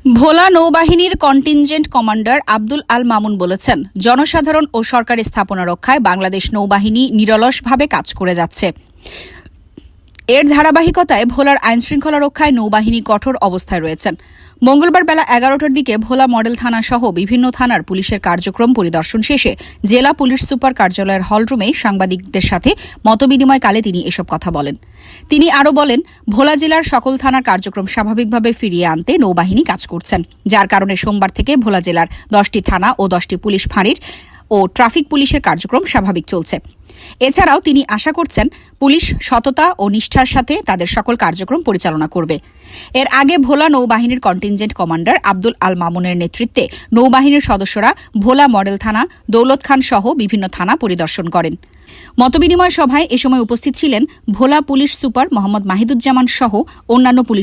ভোলা নৌবাহিনীর contingent commander Abdul Al Mamun বলেছেন, জনসাধারণ ও সরকারি স্থাপনা রক্ষায় বাংলাদেশ নৌবাহিনী নিরলসভাবে কাজ করে যাচ্ছে। এর ধারাবাহিকতায় ভোলার আইনশৃঙ্খলা রক্ষায় নৌবাহিনী কঠোর অবস্থায় রয়েছেন। মঙ্গলবার বেলা 11টার দিকে ভোলা মডেল থানা সহ বিভিন্ন থানার পুলিশের কার্যক্রম পরিদর্শন শেষে জেলা পুলিশ সুপার কার্যালয়ের হলরুমে সাংবাদিকদের সাথে মতবিনিময়কালে তিনি এসব কথা বলেন। তিনি আরও বলেন, ভোলা জেলার সকল থানার কার্যক্রম স্বাভাবিকভাবে ফিরিয়ে আনতে নৌবাহিনী কাজ করছেন, যার কারণে সোমবার থেকে ভোলা জেলার 10টি থানা ও 10টি পুলিশ ফাঁড়ির ও ট্রাফিক পুলিশের কার্যক্রম স্বাভাবিক চলছে। এছাড়াও তিনি আশা করছেন, পুলিশ সততা ও নিষ্ঠার সাথে তাদের সকল কার্যক্রম পরিচালনা করবে। এর আগে ভোলা নৌবাহিনীর কন্টিনজেন্ট কমান্ডার আব্দুল আল মামুনের নেতৃত্বে নৌবাহিনীর সদস্যরা ভোলা মডেল থানা, দৌলত খান সহ বিভিন্ন থানা পরিদর্শন করেন। মতবিনিময় সভায় এ সময় উপস্থিত ছিলেন ভোলা পুলিশ সুপার মোহাম্মদ মাহিদুজ্জামান সহ অন্যান্য পুলিশ